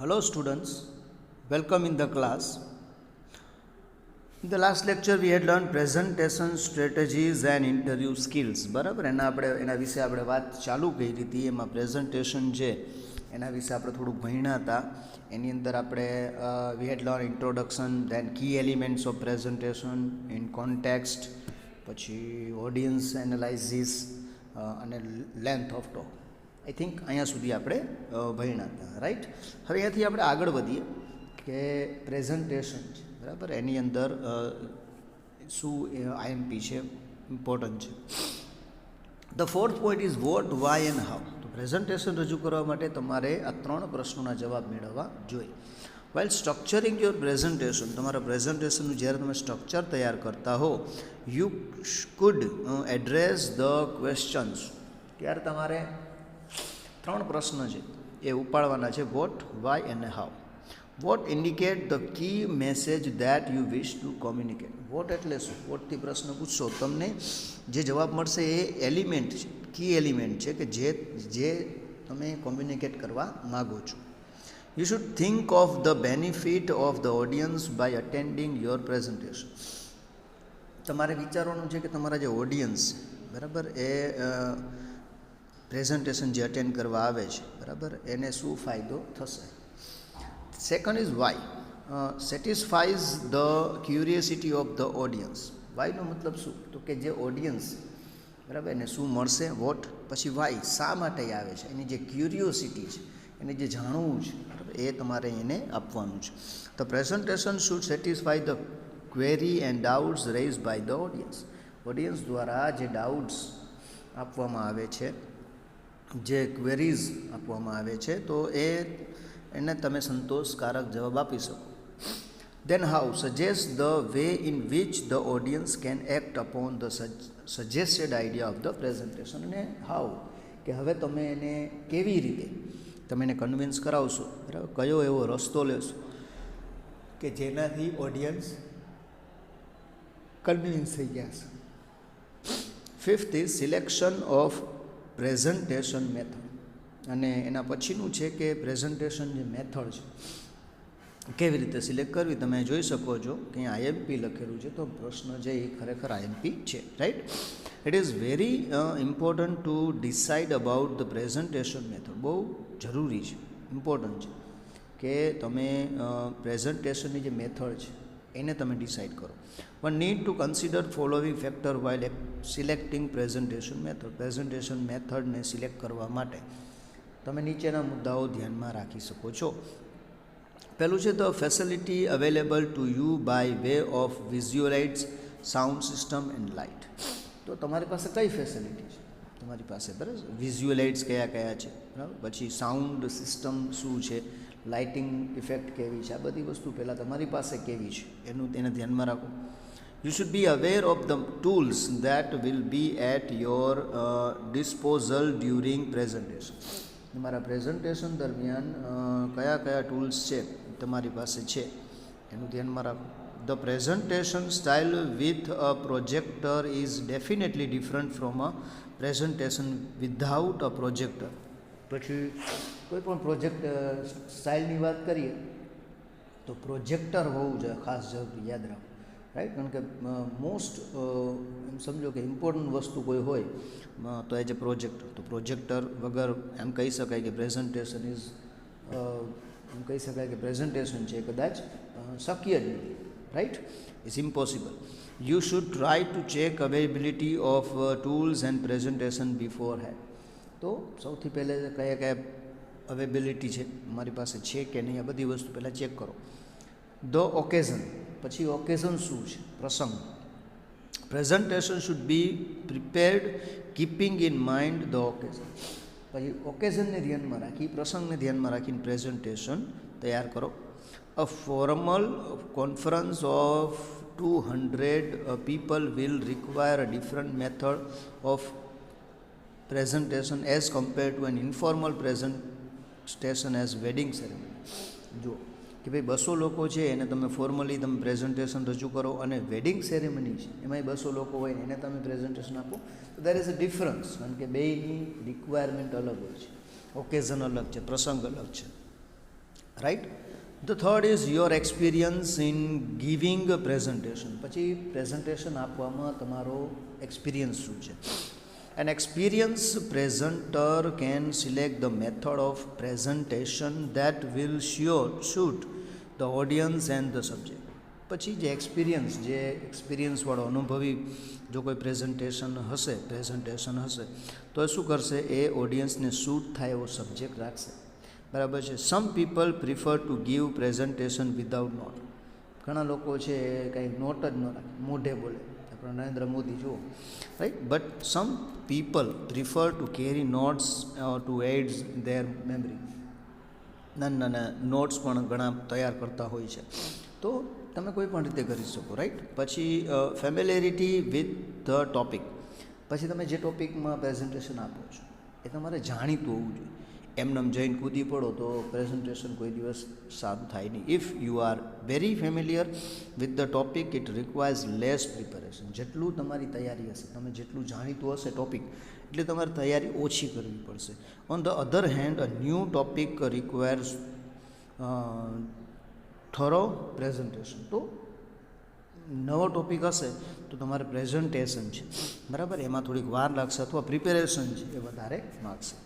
Hello students, welcome in the class. In the last lecture we had learned presentation strategies and interview skills. બરાબર એના વિશે આપણે વાત ચાલુ કરી હતી. એમાં પ્રેઝન્ટેશન છે એના વિશે આપણે થોડુંક ભણ્યા હતા. એની અંદર આપણે we had learned introduction, then key elements of presentation in context, પછી audience analysis અને length of talk. I think અહીંયા સુધી આપણે ભણ્યા હતા, રાઈટ. હવે અહીંયાથી આપણે આગળ વધીએ કે પ્રેઝન્ટેશન છે, બરાબર, એની અંદર શું આઈએમપી છે, ઇમ્પોર્ટન્ટ છે. The fourth point is what, why and how. તો પ્રેઝન્ટેશન રજૂ કરવા માટે તમારે આ 3 પ્રશ્નોના જવાબ મેળવવા જોઈએ. વાઇલ સ્ટ્રક્ચરિંગ યોર પ્રેઝન્ટેશન, તમારા પ્રેઝન્ટેશનનું જ્યારે તમે સ્ટ્રક્ચર તૈયાર કરતા હો, you could address the questions. ત્યારે તમારે 3 પ્રશ્ન છે એ ઉપાડવાના છે, what, why and how. What indicate the key message that you wish to communicate. What એટલે શું? વોટથી પ્રશ્ન પૂછશો, તમને જે જવાબ મળશે એ એલિમેન્ટ છે, કી એલિમેન્ટ છે કે જે તમે કોમ્યુનિકેટ કરવા માગો છો. You should think of the benefit of the audience by attending your presentation. તમારે વિચારવાનું છે કે તમારા જે ઓડિયન્સ, બરાબર, એ પ્રેઝન્ટેશન જે અટેન્ડ કરવા આવે છે, બરાબર, એને શું ફાયદો થશે. Second is why. Satisfies the curiosity of the audience. વાયનો મતલબ શું? તો કે જે ઓડિયન્સ, બરાબર, એને શું મળશે, વોટ. પછી વાય, શા માટે આવે છે, એની જે ક્યુરિયોસિટી છે, એને જે જાણવું છે, બરાબર, એ તમારે એને આપવાનું છે. The presentation should satisfy the query and doubts raise by the audience. Audience દ્વારા જે ડાઉટ્સ આપવામાં આવે છે, જે ક્વેરીઝ આપવામાં આવે છે, તો એને તમે સંતોષકારક જવાબ આપી શકો. Then how, suggest the way in which the audience can act upon the suggested idea of the presentation. અને હાઉ, કે હવે તમે એને કેવી રીતે તમે એને કન્વિન્સ કરાવશો, બરાબર, કયો એવો રસ્તો લેશો કે જેનાથી ઓડિયન્સ કન્વિન્સ થઈ ગયા છે. Fifth is selection of presentation method. અને એના પછીનું છે કે પ્રેઝન્ટેશન જે મેથડ છે કેવી રીતે સિલેક્ટ કરવી. તમે જોઈ શકો છો કે અહીંયા આઈએમપી લખેલું છે, તો પ્રશ્ન છે એ ખરેખર આઈએમપી છે, right. It is very important to decide about the presentation method. બહુ જરૂરી છે, ઇમ્પોર્ટન્ટ છે કે તમે પ્રેઝન્ટેશનની જે મેથડ છે એને તમે ડિસાઇડ કરો. One need to consider following factor while selecting presentation method. Presentation મેથડને સિલેક્ટ કરવા માટે તમે નીચેના મુદ્દાઓ ધ્યાનમાં રાખી શકો છો. પહેલું છે the facility available to you by way of visualize, sound system and light. તો તમારી પાસે કઈ ફેસિલિટી છે તમારી પાસે, બરાબર, વિઝ્યુઅલાઇઝ કયા કયા છે, બરાબર, પછી સાઉન્ડ સિસ્ટમ શું છે, લાઇટિંગ ઇફેક્ટ કેવી છે, આ બધી વસ્તુ પહેલાં તમારી પાસે કેવી છે એને ધ્યાનમાં રાખો. You should be aware of the tools that will be at your disposal during presentation. તમારા પ્રેઝન્ટેશન દરમિયાન કયા કયા ટૂલ્સ છે તમારી પાસે છે એનું ધ્યાનમાં રાખો. The presentation style with a projector is definitely different from a presentation without a projector. પછી કોઈ પણ પ્રોજેક્ટ સ્ટાઇલની વાત કરીએ તો પ્રોજેક્ટર હોવું જોઈએ, ખાસ જરૂર યાદ રાખો, રાઈટ. કારણ કે મોસ્ટ એમ સમજો કે ઇમ્પોર્ટન્ટ વસ્તુ કોઈ હોય તો એઝ એ પ્રોજેક્ટર. તો પ્રોજેક્ટર વગર એમ કહી શકાય કે પ્રેઝન્ટેશન છે કદાચ શક્ય જ નથી, right, it's impossible. You should try to check availability of tools and presentation beforehand. તો સૌથી પહેલાં કયા કયા અવેલેબિલિટી છે મારી પાસે છે કે નહીં, આ બધી વસ્તુ પહેલાં ચેક કરો. ધ ઓકેઝન, પછી ઓકેઝન શું છે, પ્રસંગ. Presentation should be prepared keeping in mind the occasion. પછી ઓકેઝનને ધ્યાનમાં રાખી, પ્રસંગને ધ્યાનમાં રાખીને પ્રેઝન્ટેશન તૈયાર કરો. A formal conference of 200 people will require a different method of presentation as compared to an informal presentation as wedding ceremony. જો કે ભાઈ 200 લોકો છે એને તમે ફોર્મલી તમે પ્રેઝન્ટેશન રજૂ કરો, અને વેડિંગ સેરેમની છે એમાંય 200 લોકો હોય ને એને તમે પ્રેઝન્ટેશન આપો, તો દેર ઇઝ અ ડિફરન્સ. કારણ કે બેયની રિક્વાયરમેન્ટ અલગ હોય છે, ઓકેઝન અલગ છે, પ્રસંગ અલગ છે. Right. The third is your experience in giving a presentation. પછી પ્રેઝન્ટેશન આપવામાં તમારો એક્સપિરિયન્સ શું છે. An experience presenter can select the method of presentation that will suit the audience and the subject. પછી જે એક્સપિરિયન્સવાળો અનુભવી જો કોઈ પ્રેઝન્ટેશન હશે તો એ શું કરશે, એ ઓડિયન્સને સૂટ થાય એવો સબ્જેક્ટ રાખશે. બરાબર છે. Some people prefer to give presentation without note. ઘણા લોકો છે એ કંઈ નોટ જ ન રાખે, મોઢે બોલે. આપણે નરેન્દ્ર મોદી જુઓ, right. But some people prefer to carry notes to add their memory. નાના નોટ્સ પણ ઘણા તૈયાર કરતા હોય છે. તો તમે કોઈ પણ રીતે કરી શકો, રાઈટ. પછી ફેમિલિયરિટી વિથ ધ ટોપિક. પછી તમે જે ટોપિકમાં પ્રેઝન્ટેશન આપો છો એ તમારે જાણીતું હોવું જોઈએ. એમને જઈને કૂદી પડો તો પ્રેઝન્ટેશન કોઈ દિવસ સારું થાય નહીં. If you are very familiar with the topic it requires less preparation. જેટલું તમારી તૈયારી હશે, તમે જેટલું જાણીતું હશે ટોપિક, એટલે તમારે તૈયારી ઓછી કરવી પડશે. On the other hand a new topic requires થરો presentation. તો નવો ટોપિક હશે તો તમારે પ્રેઝન્ટેશન છે, બરાબર, એમાં થોડીક વાર લાગશે અથવા પ્રિપેરેશન છે એ વધારે માગશે.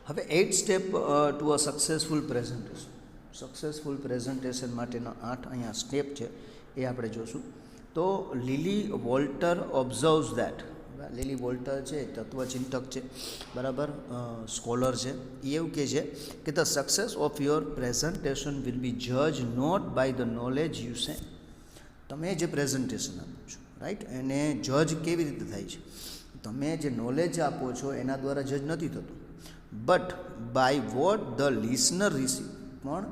હવે 8 step to a successful presentation. Successful presentation માટેના 8 અહીંયા સ્ટેપ છે એ આપણે જોશું. તો લીલી વોલ્ટર ઓબ્ઝર્વ્સ ધેટ. લીલી વોલ્ટર છે તત્વચિંતક છે, બરાબર, સ્કોલર છે. એ એવું કહે છે કે the success of your presentation will be જજ not by the knowledge you say. તમે જે પ્રેઝન્ટેશન આપો છો, રાઈટ, એને જજ કેવી રીતે થાય છે, તમે જે નોલેજ આપો છો એના દ્વારા જજ નથી થતું, but by what the listener receive. પણ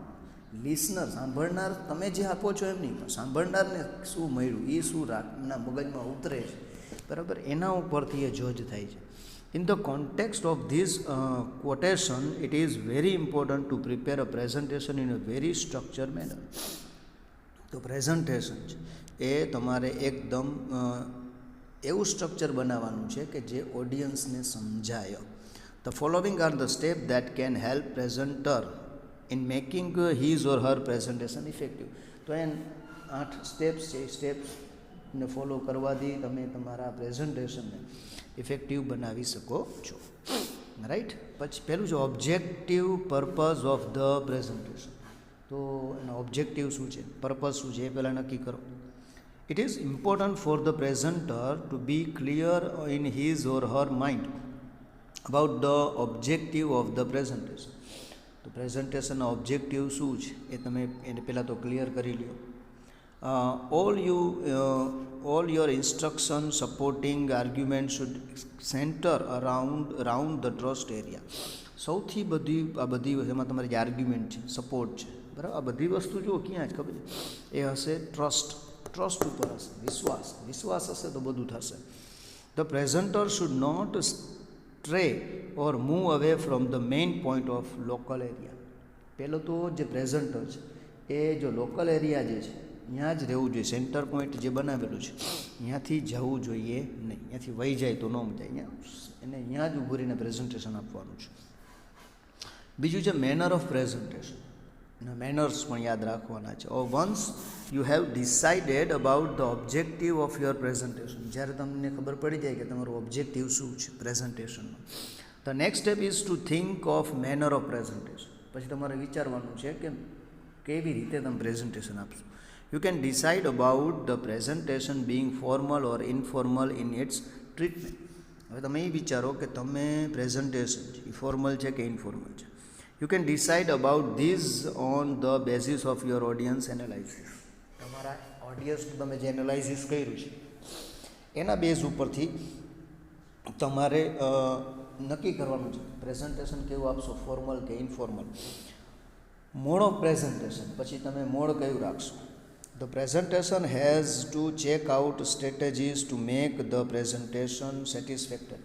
લિસનર, સાંભળનાર, તમે જે આપો છો એમ નહીં, પણ સાંભળનારને શું મળ્યું, એ શું એમના મગજમાં ઉતરે છે, બરાબર, એના ઉપરથી એ જજ થાય છે. In the context of this quotation it is very important to prepare a presentation in a very structured manner. તો પ્રેઝન્ટેશન છે એ તમારે એકદમ એવું સ્ટ્રક્ચર બનાવવાનું છે કે જે ઓડિયન્સને સમજાય. The following are the steps that can help presenter in making his or her presentation effective. તો એ 8 સ્ટેપ્સ છે, એ સ્ટેપ્સને ફોલો કરવાથી તમે તમારા પ્રેઝન્ટેશનને ઇફેક્ટિવ બનાવી શકો છો, રાઈટ. પછી પહેલું છે objective purpose of the presentation. તો એનો ઓબ્જેક્ટિવ શું છે, પર્પઝ શું છે, એ પહેલાં નક્કી કરો. It is important for the presenter to be clear in his or her mind about the objective of the presentation. તો પ્રેઝન્ટેશનના ઓબ્જેક્ટિવ શું છે એ તમે એને પહેલાં તો ક્લિયર કરી લ્યો. all your instruction supporting argument should center around the trust area. સૌથી આ બધી એમાં તમારી જે આર્ગ્યુમેન્ટ છે, સપોર્ટ છે, બરાબર, આ બધી વસ્તુ જુઓ ક્યાં જ ખબર છે, એ હશે ટ્રસ્ટ ઉપર હશે, વિશ્વાસ હશે તો બધું થશે. The presenter should not stray or move away from the main point of local area. પહેલો તો જે પ્રેઝન્ટર છે એ જો લોકલ એરિયા જે છે ત્યાં જ રહેવું જોઈએ. સેન્ટર પોઈન્ટ જે બનાવેલું છે ત્યાંથી જવું જોઈએ નહીં, ત્યાંથી વહી જાય તો ન મજાય. અહીંયા જ ઊભું રહીને પ્રેઝન્ટેશન આપવાનું છે. બીજું છે મેનર ઓફ પ્રેઝન્ટેશન. એના મેનર્સ પણ યાદ રાખવાના છે. Once you have decided about the objective of your presentation. જ્યારે તમને ખબર પડી જાય કે તમારું ઓબ્જેક્ટિવ શું છે પ્રેઝન્ટેશનનો, the next step is to think of manner of presentation. પછી તમારે વિચારવાનું છે કે કેવી રીતે તમે પ્રેઝન્ટેશન આપશો. You can decide about the presentation being formal or informal in its treatment. હવે તમે એ વિચારો કે તમે પ્રેઝન્ટેશન છે એ ફોર્મલ છે કે ઇનફોર્મલ છે. You can decide about these on the basis of your audience analysis. તમારા ઓડિયન્સનું તમે જે એનાલાઇસિસ કર્યું છે એના બેઝ ઉપરથી તમારે નક્કી કરવાનું છે પ્રેઝન્ટેશન કેવું આપશો, ફોર્મલ કે ઇનફોર્મલ. મોડ ઓફ પ્રેઝન્ટેશન, પછી તમે મોડ કયું રાખશો. The presentation has to check out strategies to make the presentation satisfactory.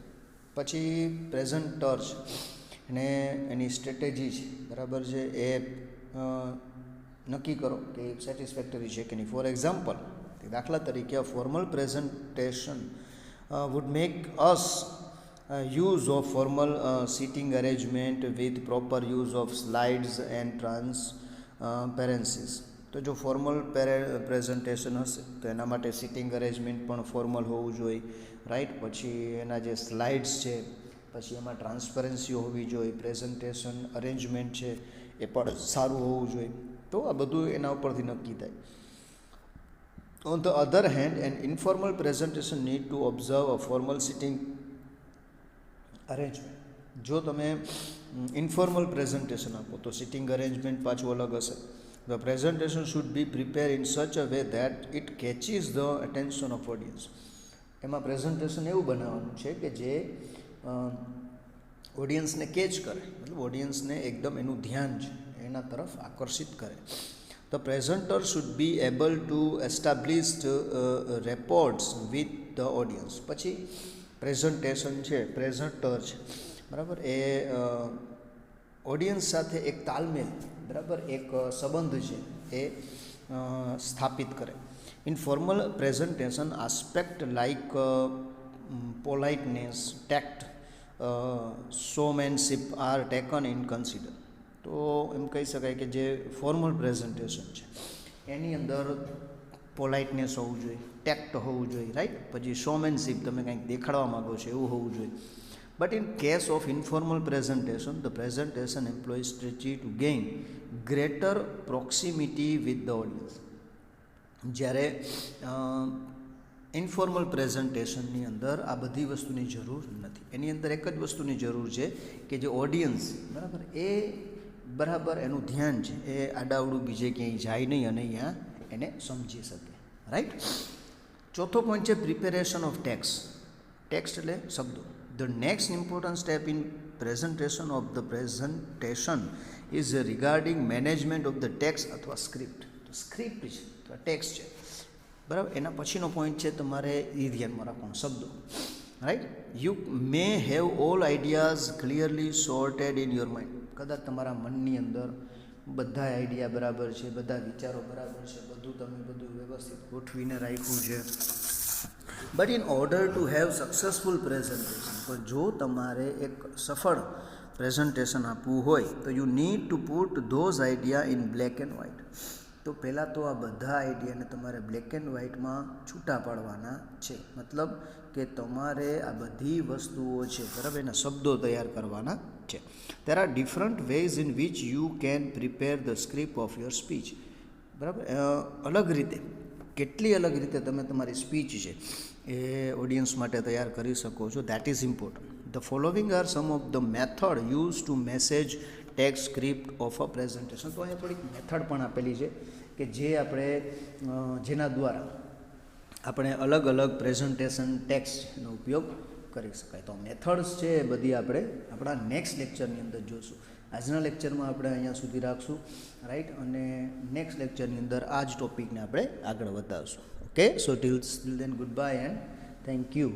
પછી પ્રેઝન્ટર છે અને એની સ્ટ્રેટેજી છે, બરાબર છે, એ નક્કી કરો કે સેટિસ્ફેક્ટરી છે કે નહીં. ફોર એક્ઝામ્પલ, દાખલા તરીકે formal presentation would make us use of formal seating arrangement with proper use of slides and transparencies. તો જો ફોર્મલ પ્રેઝન્ટેશન હશે તો એના માટે સિટિંગ અરેન્જમેન્ટ પણ ફોર્મલ હોવું જોઈએ, રાઈટ. પછી એના જે સ્લાઇડ્સ છે, પછી એમાં ટ્રાન્સપરન્સી હોવી જોઈએ, પ્રેઝન્ટેશન અરેન્જમેન્ટ છે એ પણ સારું હોવું જોઈએ. તો આ બધું એના ઉપરથી નક્કી થાય. On the other hand, an informal presentation need to observe a formal sitting arrangement. જો તમે ઇન્ફોર્મલ પ્રેઝન્ટેશન આપો તો સિટિંગ અરેન્જમેન્ટ પાછું અલગ હશે. The presentation should be prepared in such a way that it catches the attention of audience. એમાં presentation એવું બનાવવાનું છે કે જે ઓડિયન્સને કેચ કરે, મતલબ ઓડિયન્સને એકદમ એનું ધ્યાન છે એના તરફ આકર્ષિત કરે. The presenter should be able to establish rapports with the audience. પછી પ્રેઝન્ટેશન છે, પ્રેઝન્ટર છે, બરાબર, એ ઓડિયન્સ સાથે એક તાલમેલ, બરાબર, એક સંબંધ છે એ સ્થાપિત કરે. In formal presentation aspect like politeness, tact, showmanship are taken in consider. તો એમ કહી શકાય કે જે ફોર્મલ પ્રેઝન્ટેશન છે એની અંદર પોલાઇટનેસ હોવું જોઈએ, ટેક્ટ હોવું જોઈએ, રાઈટ. પછી શોમેનશિપ, તમે કંઈક દેખાડવા માગો છો એવું હોવું જોઈએ. But in case of informal presentation, the presentation employs strategy to gain greater proximity with the audience. જ્યારે ઇન્ફોર્મલ પ્રેઝન્ટેશનની અંદર આ બધી વસ્તુની જરૂર નથી. એની અંદર એક જ વસ્તુની જરૂર છે કે જે ઓડિયન્સ, બરાબર, એ બરાબર એનું ધ્યાન છે એ આડાવડું બીજે ક્યાંય જાય નહીં અને અહીંયા એને સમજી શકે, રાઈટ. ચોથો પોઈન્ટ છે પ્રિપેરેશન ઓફ ટેક્સ્ટ. ટેક્સ્ટ એટલે શબ્દો. The next important step in presentation of the presentation is regarding management of the text અથવા સ્ક્રિપ્ટ. તો સ્ક્રિપ્ટ છે તો ટેક્સ્ટ છે, બરાબર. એના પછીનો પોઈન્ટ છે તમારે એ ધ્યાનમાં રાખવાનો, શબ્દો, right. You may have all ideas clearly sorted in your mind. કદાચ તમારા મનની અંદર બધા આઈડિયા બરાબર છે, બધા વિચારો બરાબર છે, તમે બધું વ્યવસ્થિત ગોઠવીને રાખ્યું છે. But in order to have successful presentation, પણ જો તમારે એક સફળ પ્રેઝન્ટેશન આપવું હોય તો you need to put those idea in black and white. તો પહેલાં તો આ બધા આઈડિયાને તમારે બ્લેક એન્ડ વ્હાઇટમાં છૂટા પાડવાના છે. મતલબ કે તમારે આ બધી વસ્તુઓ છે, બરાબર, એના શબ્દો તૈયાર કરવાના છે. There are different ways in which you can prepare the script of your speech. બરાબર, અલગ રીતે, કેટલી અલગ રીતે તમે તમારી સ્પીચ છે એ ઓડિયન્સ માટે તૈયાર કરી શકો છો. That is important. The following are some of the method use to message text script of a presentation. તો અહીંયા થોડીક મેથડ પણ આપેલી છે કે જે આપણે જેના દ્વારા આપણે અલગ અલગ પ્રેઝન્ટેશન ટેક્સ્ટનો ઉપયોગ કરી શકાય. તો મેથડ્સ છે એ બધી આપણે આપણા નેક્સ્ટ લેક્ચરની અંદર જોઈશું. આજના લેક્ચરમાં આપણે અહીંયા સુધી રાખશું, રાઈટ, અને નેક્સ્ટ લેક્ચરની અંદર આ જ ટોપિકને આપણે આગળ વધારશું. Okay, so till then goodbye and thank you.